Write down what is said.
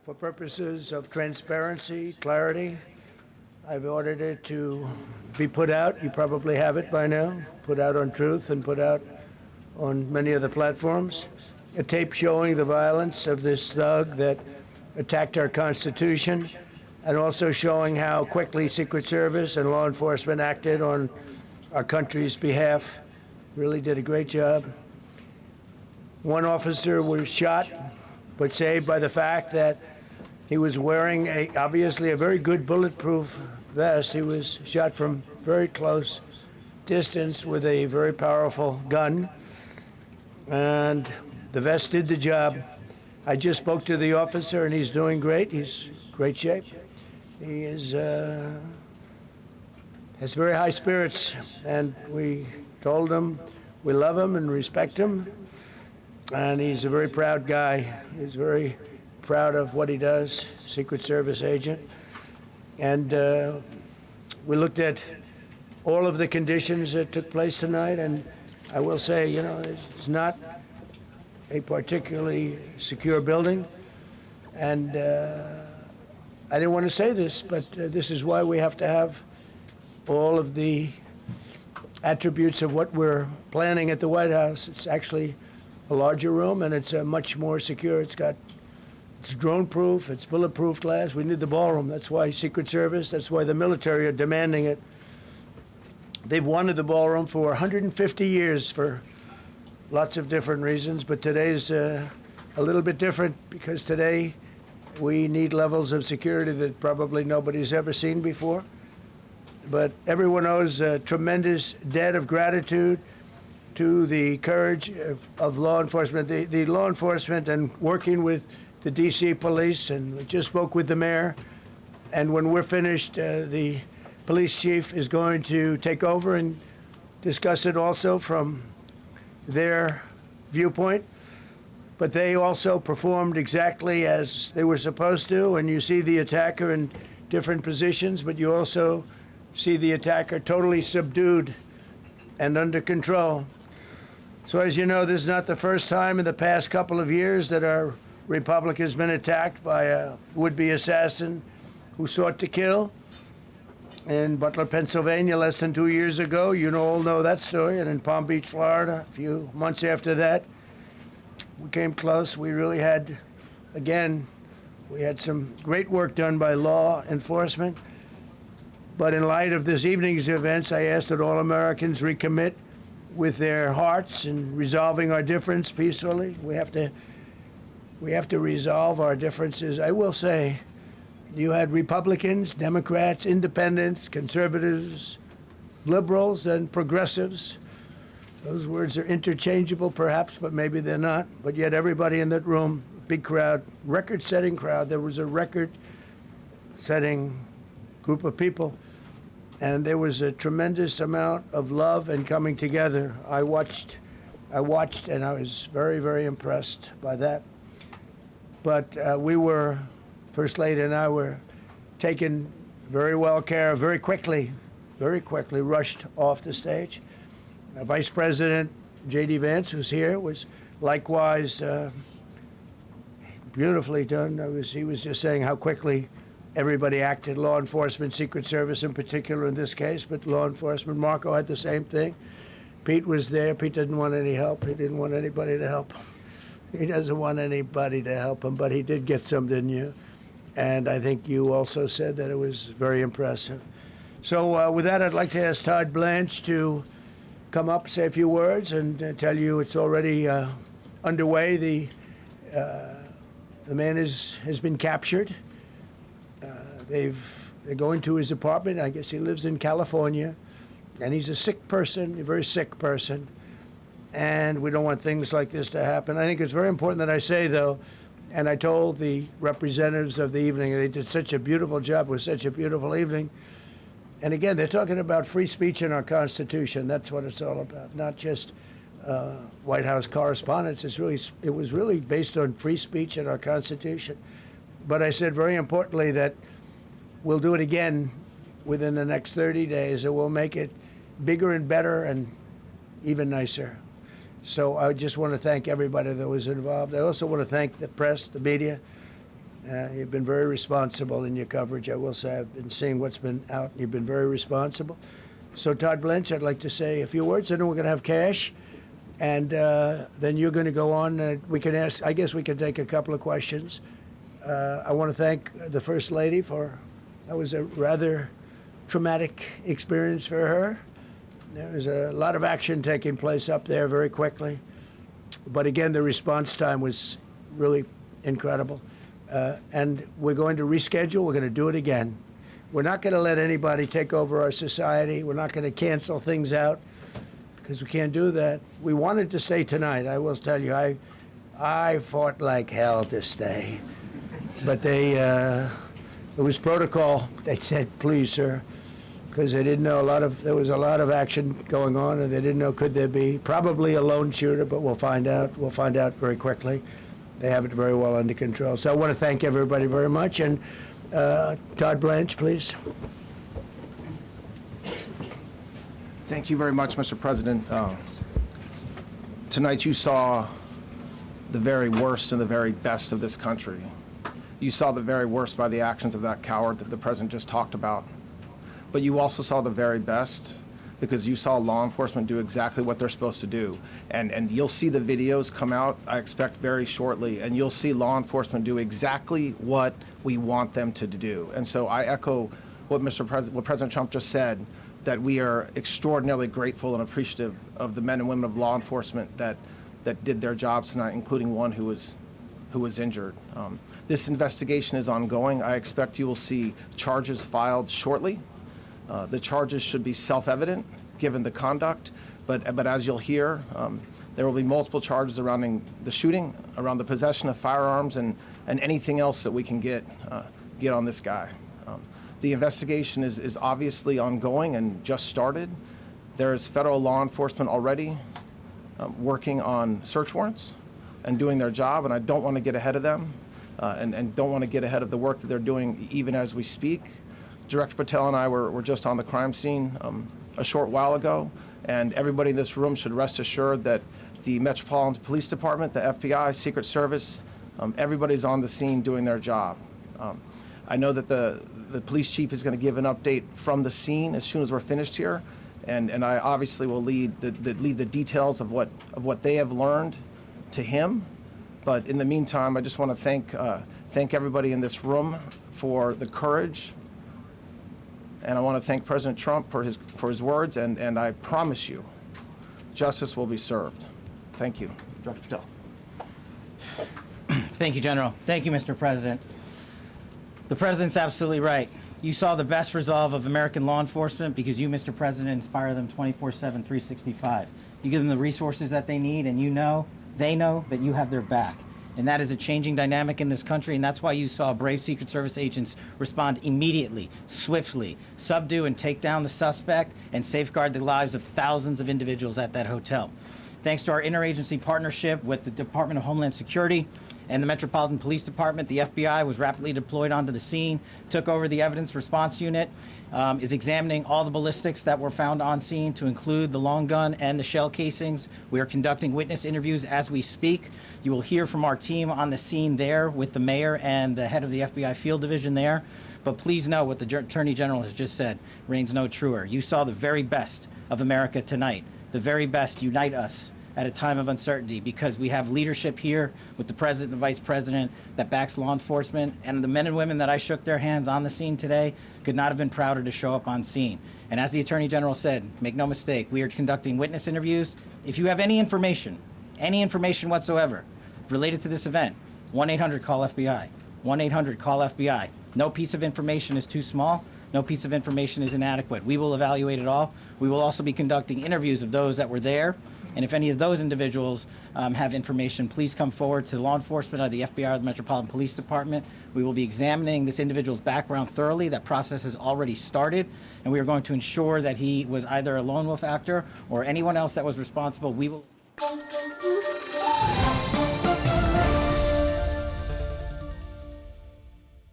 For purposes of transparency, clarity, I've ordered it to be put out. You probably have it by now. Put out on Truth and put out on many other platforms. A tape showing the violence of this thug that attacked our Constitution, and also showing how quickly Secret Service and law enforcement acted on our country's behalf. Really did a great job. One officer was shot, but saved by the fact that he was wearing obviously a very good bulletproof vest. He was shot from very close distance with a very powerful gun, and the vest did the job. I just spoke to the officer, and he's doing great. He's in great shape. He has very high spirits, and we told him we love him and respect him, and he's a very proud guy. He's very proud of what he does, Secret Service agent. And we looked at all of the conditions that took place tonight, and I will say, you know, it's not a particularly secure building. And I didn't want to say this, but this is why we have to have all of the attributes of what we're planning at the White House. It's actually a larger room, and it's much more secure. It's drone-proof, it's bulletproof glass. We need the ballroom. That's why Secret Service, that's why the military are demanding it. They've wanted the ballroom for 150 years for lots of different reasons, but today's a little bit different because today we need levels of security that probably nobody's ever seen before. But everyone owes a tremendous debt of gratitude to the courage of law enforcement, the law enforcement, and working with the D.C. police, and we just spoke with the mayor. And when we're finished, the police chief is going to take over and discuss it also from their viewpoint. But they also performed exactly as they were supposed to, and you see the attacker in different positions, but you also see the attacker totally subdued and under control. So as you know, this is not the first time in the past couple of years that our republic has been attacked by a would-be assassin who sought to kill. In Butler, Pennsylvania, less than 2 years ago, you all know that story, and in Palm Beach, Florida, a few months after that, we came close. We really had, again, we had some great work done by law enforcement. But in light of this evening's events, I asked that all Americans recommit with their hearts in resolving our difference peacefully. We have to resolve our differences. I will say, you had Republicans, Democrats, independents, conservatives, liberals, and progressives. Those words are interchangeable, perhaps, but maybe they're not. But yet everybody in that room, big crowd, record-setting crowd. There was a record-setting group of people, and there was a tremendous amount of love and coming together. I watched, and I was very, very impressed by that. But First Lady and I were taken very well care of, very quickly rushed off the stage. Vice President J.D. Vance, who's here, was likewise beautifully done. He was just saying how quickly everybody acted, law enforcement, Secret Service in particular in this case, but law enforcement. Marco had the same thing. Pete was there. Pete didn't want any help. He didn't want anybody to help him. He doesn't want anybody to help him, but he did get some, didn't you? And I think you also said that it was very impressive. So with that, I'd like to ask Todd Blanche to come up, say a few words, and tell you it's already underway. The man has been captured. They're going to his apartment. I guess he lives in California, and he's a sick person, a very sick person. And we don't want things like this to happen. I think it's very important that I say, though, and I told the representatives of the evening, they did such a beautiful job. It was such a beautiful evening. And again, they're talking about free speech in our Constitution. That's what it's all about, not just White House correspondence. It was really based on free speech in our Constitution. But I said very importantly that we'll do it again within the next 30 days, and we'll make it bigger and better and even nicer. So I just want to thank everybody that was involved. I also want to thank the press, the media, You've been very responsible in your coverage. I will say I've been seeing what's been out. You've been very responsible. So, Todd Blanche, I'd like to say a few words. I know we're going to have cash, and then you're going to go on. We can ask. I guess we can take a couple of questions. I want to thank the First Lady that was a rather traumatic experience for her. There was a lot of action taking place up there very quickly. But again, the response time was really incredible. And we're going to reschedule. We're going to do it again. We're not going to let anybody take over our society. We're not going to cancel things out because we can't do that. We wanted to stay tonight. I will tell you, I fought like hell to stay. But it was protocol. They said, please, sir, because they didn't know there was a lot of action going on, and they didn't know could there be probably a lone shooter, but we'll find out. We'll find out very quickly. They have it very well under control. So I want to thank everybody very much. And Todd Blanche, please. Thank you very much, Mr. President. Tonight you saw the very worst and the very best of this country. You saw the very worst by the actions of that coward that the President just talked about. But you also saw the very best because you saw law enforcement do exactly what they're supposed to do. And you'll see the videos come out, I expect, very shortly, and you'll see law enforcement do exactly what we want them to do. And so I echo what President Trump just said, that we are extraordinarily grateful and appreciative of the men and women of law enforcement that did their jobs tonight, including one who was injured. This investigation is ongoing. I expect you will see charges filed shortly. The charges should be self-evident given the conduct, but as you'll hear, there will be multiple charges surrounding the shooting, around the possession of firearms, and anything else that we can get on this guy. The investigation is obviously ongoing and just started. There is federal law enforcement already working on search warrants and doing their job, and I don't want to get ahead of them and don't want to get ahead of the work that they're doing even as we speak. Director Patel and I were just on the crime scene a short while ago, and everybody in this room should rest assured that the Metropolitan Police Department, the FBI, Secret Service, everybody's on the scene doing their job. I know that the police chief is going to give an update from the scene as soon as we're finished here, and I obviously will lead the details of what they have learned to him. But in the meantime, I just want to thank everybody in this room for the courage. And I want to thank President Trump for his words, and I promise you, justice will be served. Thank you. Dr. Patel. Thank you, General. Thank you, Mr. President. The President's absolutely right. You saw the best resolve of American law enforcement because you, Mr. President, inspire them 24/7, 365. You give them the resources that they need, and they know that you have their back. And that is a changing dynamic in this country, and that's why you saw brave Secret Service agents respond immediately, swiftly, subdue and take down the suspect, and safeguard the lives of thousands of individuals at that hotel. Thanks to our interagency partnership with the Department of Homeland Security and the Metropolitan Police Department, the FBI was rapidly deployed onto the scene, took over the evidence response unit, is examining all the ballistics that were found on scene to include the long gun and the shell casings. We are conducting witness interviews as we speak. You will hear from our team on the scene there with the mayor and the head of the FBI field division there. But please know what the Attorney General has just said reigns no truer. You saw the very best of America tonight. The very best unite us at a time of uncertainty because we have leadership here with the President and the Vice President that backs law enforcement, and the men and women that I shook their hands on the scene today could not have been prouder to show up on scene. And as the Attorney General said, make no mistake, we are conducting witness interviews. If you have any information whatsoever related to this event, 1-800-CALL-FBI, 1-800-CALL-FBI. No piece of information is too small. No piece of information is inadequate. We will evaluate it all. We will also be conducting interviews of those that were there. And if any of those individuals have information, please come forward to law enforcement or the FBI or the Metropolitan Police Department. We will be examining this individual's background thoroughly. That process has already started, and we are going to ensure that he was either a lone wolf actor or anyone else that was responsible. We will.